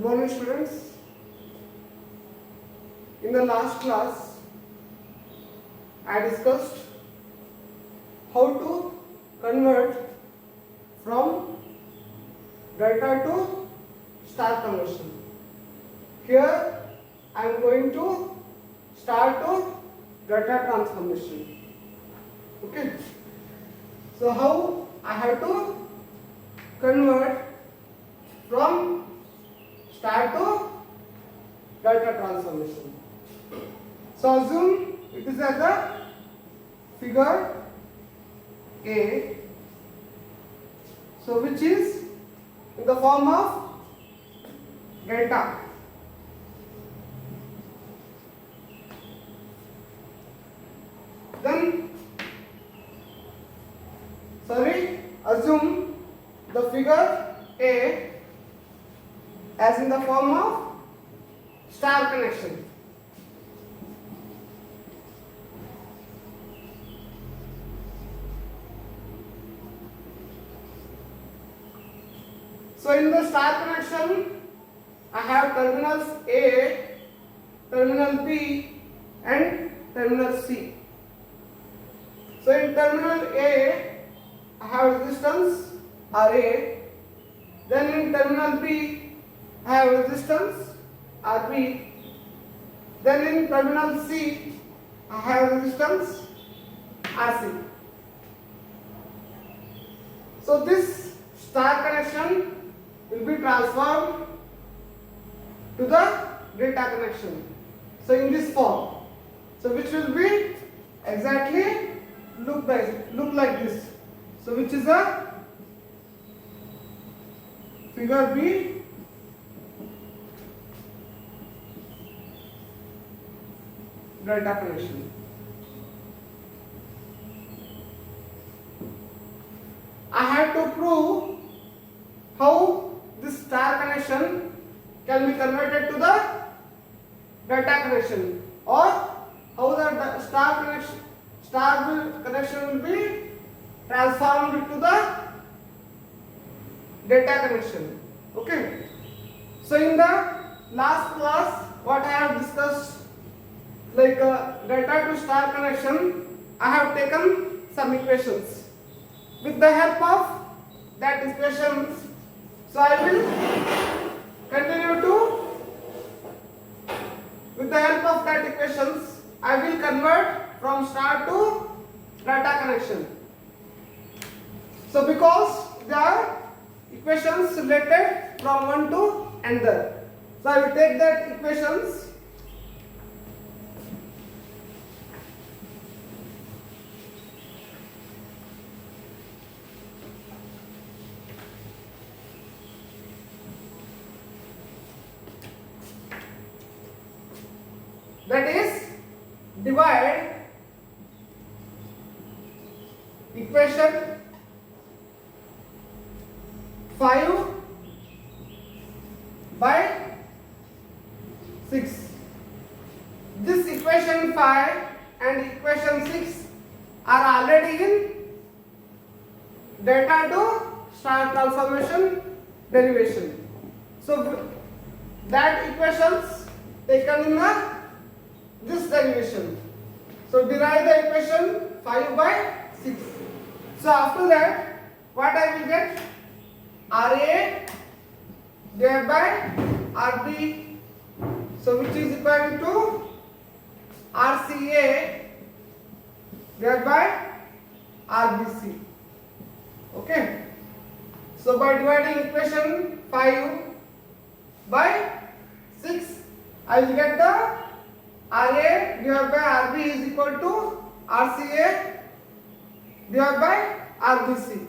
morning, students. In the last class, I discussed how to convert from delta to star conversion. Here, I am going to star to delta transformation. Okay. So how I have to convert from star to delta transformation. So assume it is as a figure A, so which is in the form of delta. Then assume the figure A as in the form of star connection. So in the star connection, I have terminals A, terminal B and terminal C. So in terminal A, I have resistance RA. Then in terminal B, I have resistance RB. Then in terminal C, I have resistance RC. So this star connection will be transformed to the delta connection. So in this form, so which will be exactly look like this. So which is a figure B, delta connection. I have to prove how this star connection can be converted to the delta connection, or how the star connection will be transformed to the delta connection. Okay. So in the last class, what I have discussed, like delta to star connection, I have taken some equations. With the help of that equations, so I will continue to, with the help of that equations, I will convert from star to delta connection. So because there are equations related from one to another, so I will take that equations. That is, divide equation 5 by 6. This equation 5 and equation 6 are already in delta to star transformation derivation. So that equations taken in this derivation. So derive the equation 5 by 6. So after that, what I will get? RA divided by RB, so which is equal to RCA divided by RBC. Okay. So by dividing equation 5 by 6, I will get the RA divided by RB is equal to RCA divided by RBC.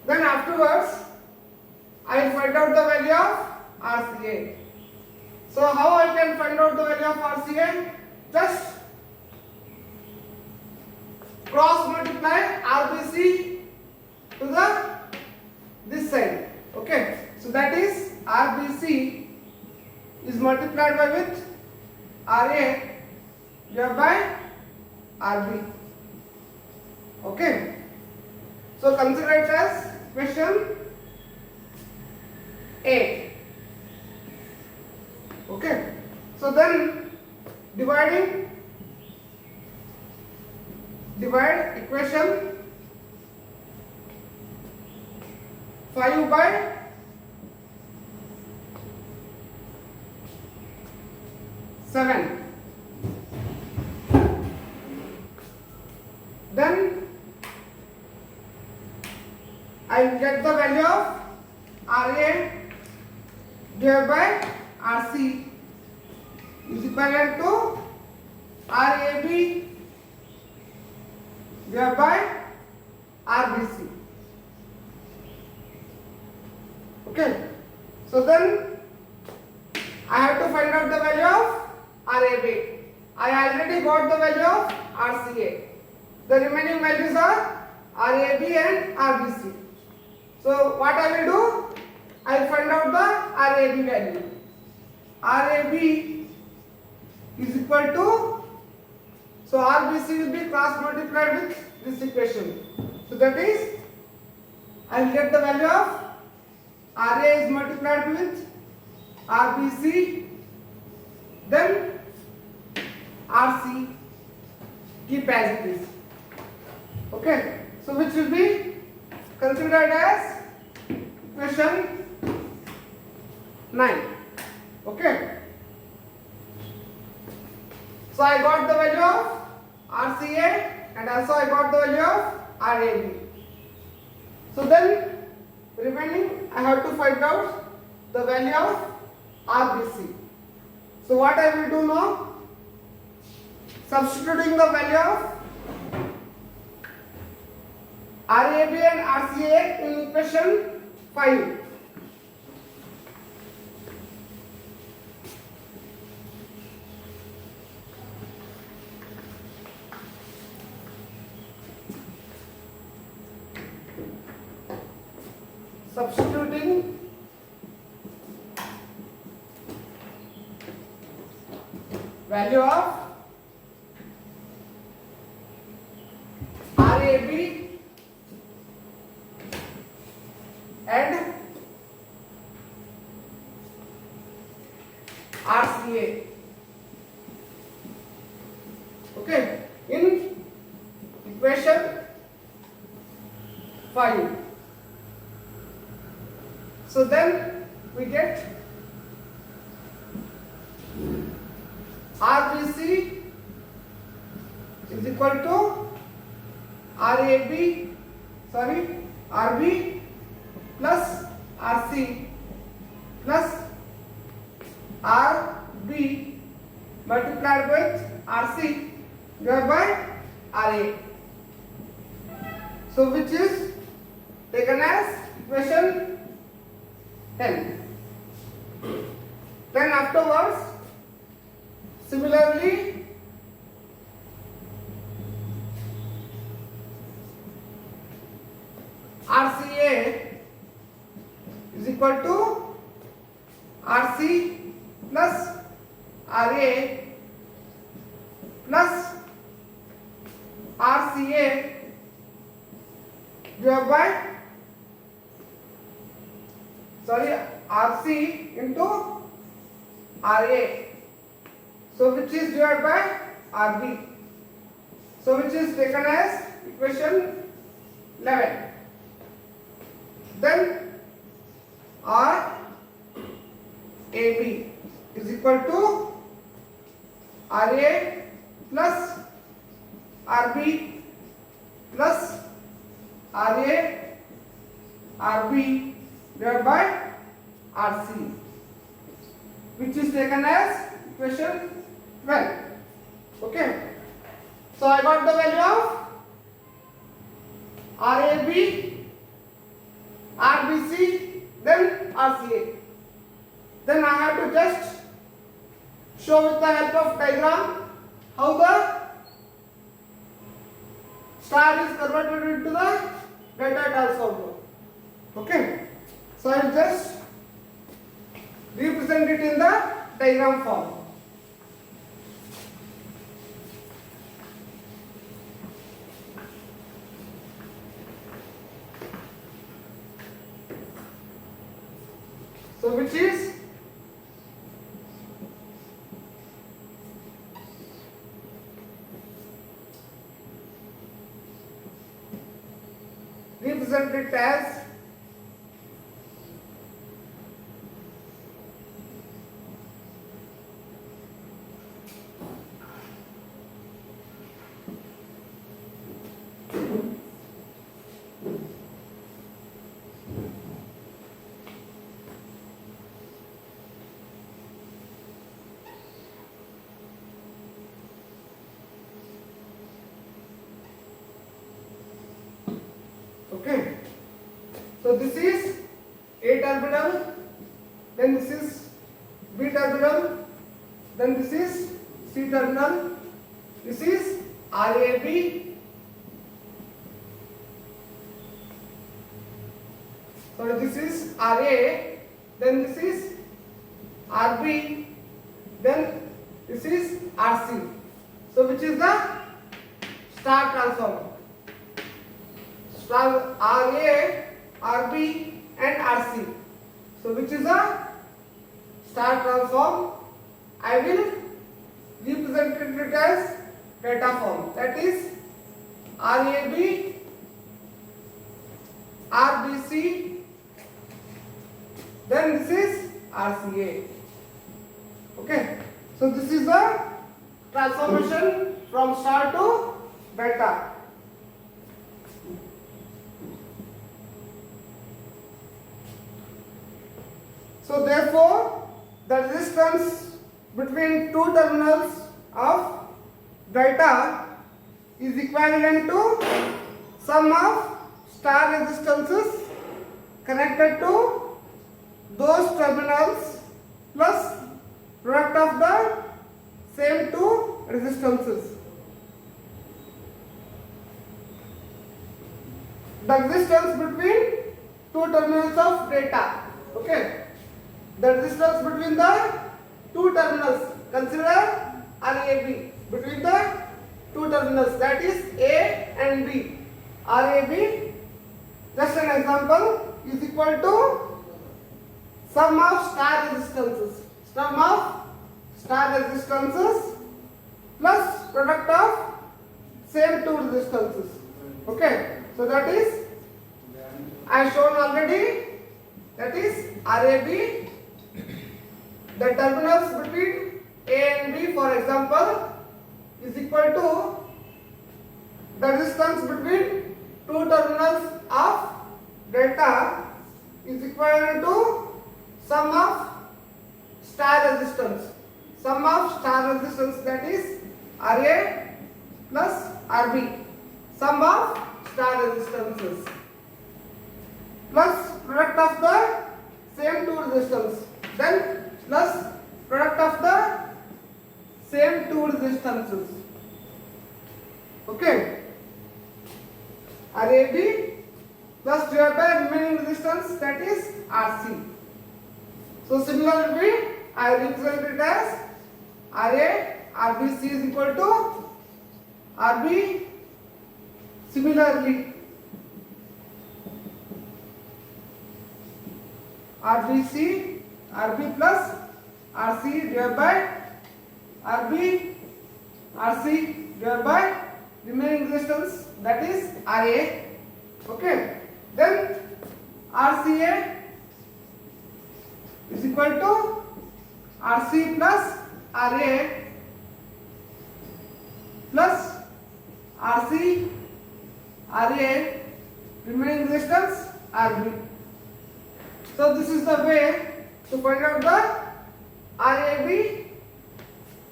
Then afterwards, I will find out the value of RCA. So how I can find out the value of RCA? Just cross multiply RBC to this side. Okay. So that is RBC is multiplied by with RA divided by RB. Okay. So consider it as equation A. So then divide equation 5 by 7. Then I will get the value of RA divided by RC is equivalent to RAB divided by RBC. Okay, so then I have to find out the value of RAB. I already got the value of RCA. The remaining values are RAB and RBC. So what I will do? I will find out the RAB value. RAB is equal to, so RBC will be cross multiplied with this equation. So that is, I will get the value of RA is multiplied with RBC, then RC, keep as it is. Okay, so which will be considered as equation 9. Okay, so I got the value of RCA and also I got the value of RAB. So then remaining I have to find out the value of RBC. So what I will do now? Substituting the value of RAB and RCA in equation 5. Substituting value of RAB and RCA. Okay, in equation 5. So then we get RBC is equal to RB plus RC plus RB multiplied with RC divided by RA. So which is taken as equation 10. Then afterwards, similarly, RCA is equal to RC plus RA plus RCA divided by RC into RA. So which is divided by RB. So which is taken as equation 11. Then RAB is equal to RA plus RB plus RA RB divided by RC, which is taken as equation 12. Okay, so I got the value of RAB, RBC, then RCA. Then I have to just show with the help of diagram how the star is converted into the delta transformer. Okay, so I will just represent it in the diagram form. So which is represent it as okay. So this is A terminal, then this is B terminal, then this is C terminal, this is RAB, so this is RA, then this is RB, then this is RC. So which is the star transformer? Star RA, RB and RC. So which is a star transform? I will represent it as data form. That is RAB, RBC, then this is RCA. Okay. So this is the transformation from star to beta. So therefore, the resistance between two terminals of delta is equivalent to sum of star resistances connected to those terminals plus product of the same two resistances. The resistance between two terminals of delta. Okay. The resistance between the two terminals, consider RAB, between the two terminals, that is A and B. RAB, just an example, is equal to sum of star resistances. Sum of star resistances plus product of same two resistances. Okay, so that is I shown already, that is RAB. The terminals between A and B, for example, is equal to the resistance between two terminals of delta is equivalent to sum of star resistance. Sum of star resistance, that is RA plus RB. Sum of star resistances plus product of the same two resistance. Then plus product of the same two resistances. Okay. RAB plus divided by remaining resistance, that is RC. So similarly, I represent it as RA, RBC is equal to RB. Similarly, RBC, RB plus RC divided by RB, RC divided by remaining resistance, that is RA. Okay. Then RCA is equal to RC plus RA plus RC, RA, remaining resistance RB. So this is the way to find out the RAB,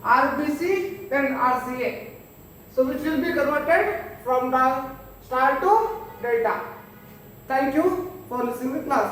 RBC, then RCA. So which will be converted from the star to delta. Thank you for listening to class.